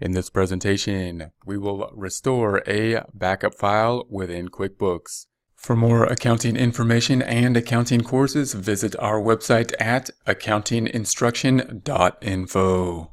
In this presentation, we will restore a backup file within QuickBooks. For more accounting information and accounting courses, visit our website at accountinginstruction.info.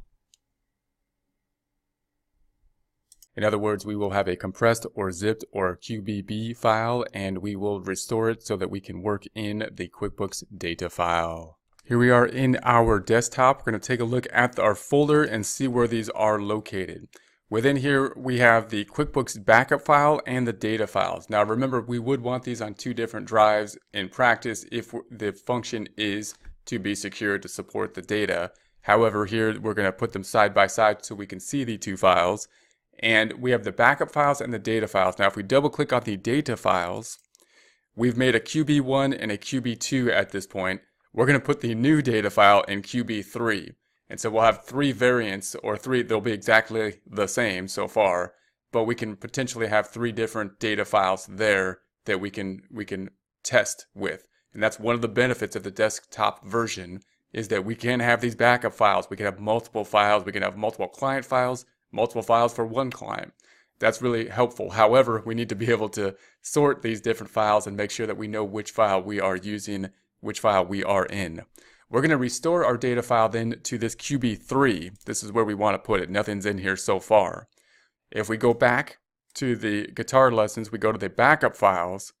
In other words, we will have a compressed or zipped or QBB file, and we will restore it so that we can work in the QuickBooks data file. Here we are in our desktop. We're going to take a look at our folder and see where these are located. Within here, we have the QuickBooks backup file and the data files. Now remember, we would want these on two different drives in practice if the function is to be secure to support the data. However, here we're going to put them side by side so we can see the two files. And we have the backup files and the data files. Now if we double click on the data files, we've made a QB1 and a QB2 at this point. We're going to put the new data file in QB3. And so we'll have three variants, or three, they'll be exactly the same so far, but we can potentially have three different data files there that we can test with. And that's one of the benefits of the desktop version, is that we can have these backup files. We can have multiple files. We can have multiple client files, multiple files for one client. That's really helpful. However, we need to be able to sort these different files and make sure that we know which file we are using, which file we are in. We're going to restore our data file then to this QB3. This is where we want to put it. Nothing's in here so far. If we go back to the guitar lessons, we go to the backup files,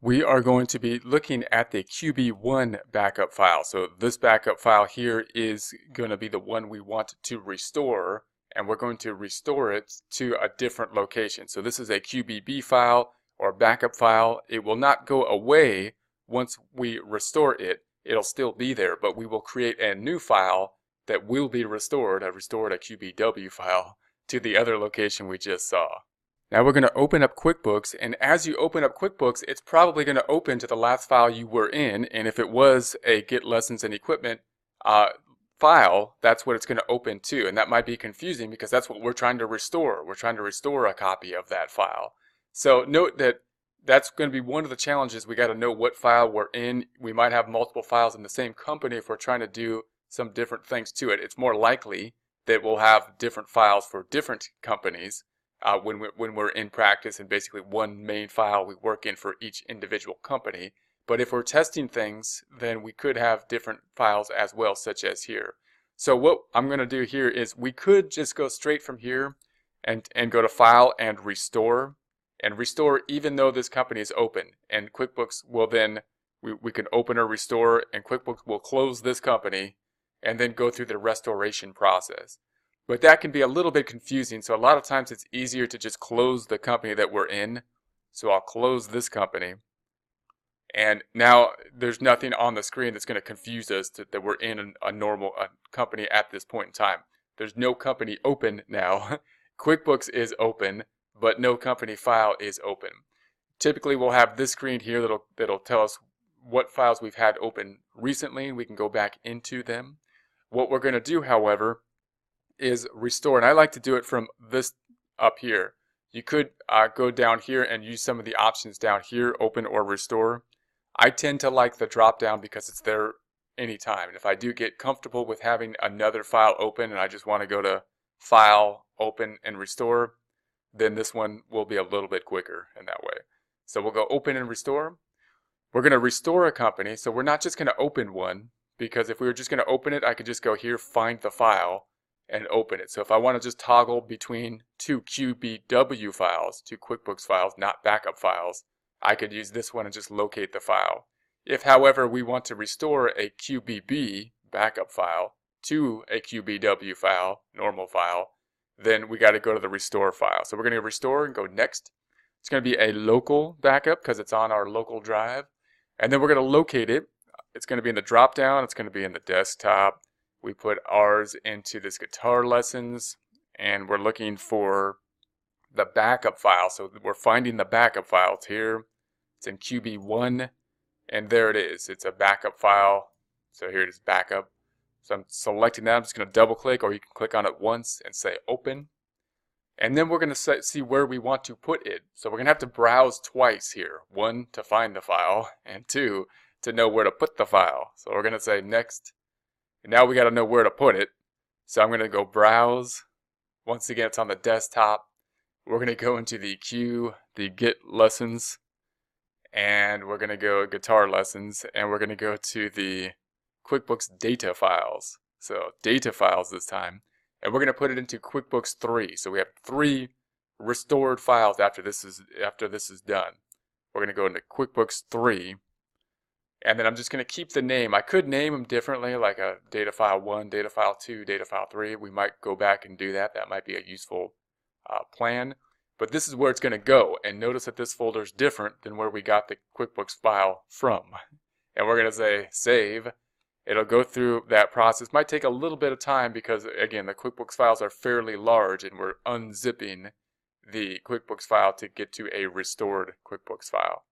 we are going to be looking at the QB1 backup file. So this backup file here is going to be the one we want to restore, and we're going to restore it to a different location. So this is a QBB file or backup file. It will not go away once we restore it. It'll still be there, but we will create a new file that will be restored. I restored a QBW file to the other location we just saw. Now we're going to open up QuickBooks, and as you open up QuickBooks, it's probably going to open to the last file you were in, and if it was a Get Lessons and Equipment file, that's what it's going to open to, and that might be confusing because that's what we're trying to restore. We're trying to restore a copy of that file. So note that that's going to be one of the challenges. We got to know what file we're in. We might have multiple files in the same company if we're trying to do some different things to it. It's more likely that we'll have different files for different companies when we're in practice, and basically one main file we work in for each individual company. But if we're testing things, then we could have different files as well, such as here. So what I'm going to do here is we could just go straight from here and go to File and Restore. And restore even though this company is open, and QuickBooks will then, we can open or restore, and QuickBooks will close this company and then go through the restoration process. But that can be a little bit confusing, so a lot of times it's easier to just close the company that we're in. So I'll close this company, and now there's nothing on the screen that's going to confuse us that we're in a normal company at this point in time. There's no company open now. QuickBooks is open, but no company file is open. Typically we'll have this screen here that'll tell us what files we've had open recently. We can go back into them. What we're going to do, however, is restore, and I like to do it from this up here. You could go down here and use some of the options down here, open or restore. I tend to like the drop down because it's there anytime. And if I do get comfortable with having another file open and I just want to go to File, Open, and Restore, then this one will be a little bit quicker in that way. So we'll go Open and Restore. We're going to restore a company, so we're not just going to open one, because if we were just going to open it, I could just go here, find the file, and open it. So if I want to just toggle between two QBW files, two QuickBooks files, not backup files, I could use this one and just locate the file. If, however, we want to restore a QBB backup file to a QBW file, normal file, then we got to go to the restore file. So we're going to restore and go next. It's going to be a local backup because it's on our local drive. And then we're going to locate it. It's going to be in the drop down. It's going to be in the desktop. We put ours into this guitar lessons, and we're looking for the backup file. So we're finding the backup file. It's here. It's in QB1, and there it is. It's a backup file. So here it is, backup. So I'm selecting that. I'm just going to double click, or you can click on it once and say open. And then we're going to see where we want to put it. So we're going to have to browse twice here. One, to find the file, and two, to know where to put the file. So we're going to say next. And now we got to know where to put it. So I'm going to go browse, Once again, it's on the desktop. We're going to go into the Get Lessons, and we're going to go Guitar Lessons, and we're going to go to the QuickBooks data files. So data files this time, and we're going to put it into QuickBooks 3. So we have 3 restored files after this is done. We're going to go into QuickBooks 3, and then I'm just going to keep the name. I could name them differently, like a data file 1, data file 2, data file 3. We might go back and do that. That might be a useful plan. But this is where it's going to go. And notice that this folder is different than where we got the QuickBooks file from. And we're going to say save. It'll go through that process. Might take a little bit of time because, again, the QuickBooks files are fairly large, and we're unzipping the QuickBooks file to get to a restored QuickBooks file.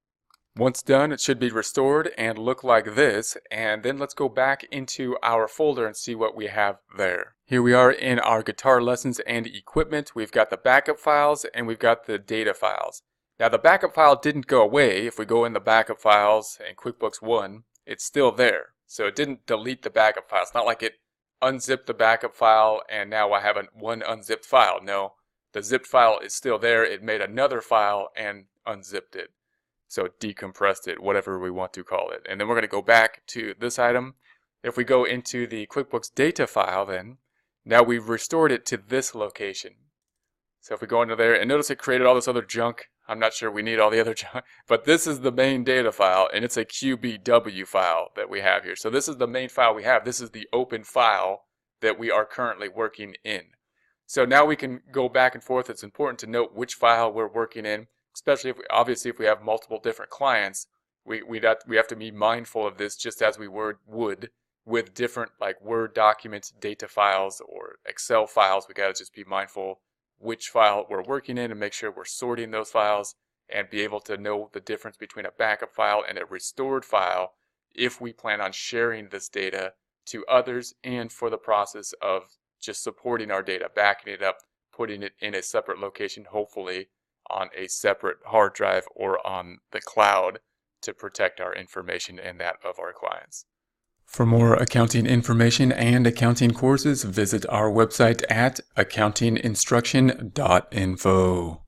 Once done, it should be restored and look like this, and then let's go back into our folder and see what we have there. Here we are in our guitar lessons and equipment. We've got the backup files and we've got the data files. Now the backup file didn't go away. If we go in the backup files in QuickBooks 1, it's still there. So it didn't delete the backup file. It's not like it unzipped the backup file and now I have one unzipped file. No, the zipped file is still there. It made another file and unzipped it. So decompressed it, whatever we want to call it. And then we're going to go back to this item. If we go into the QuickBooks data file, then now we've restored it to this location. So if we go into there, and notice it created all this other junk. I'm not sure we need all the other junk, but this is the main data file, and it's a QBW file that we have here. So this is the main file we have. This is the open file that we are currently working in. So now we can go back and forth. It's important to note which file we're working in. Especially if obviously if we have multiple different clients, we have to be mindful of this, just as we would with different like Word documents, data files, or Excel files. We got to just be mindful which file we're working in and make sure we're sorting those files and be able to know the difference between a backup file and a restored file if we plan on sharing this data to others, and for the process of just supporting our data, backing it up, putting it in a separate location, hopefully on a separate hard drive or on the cloud, to protect our information and that of our clients. For more accounting information and accounting courses, visit our website at accountinginstruction.info.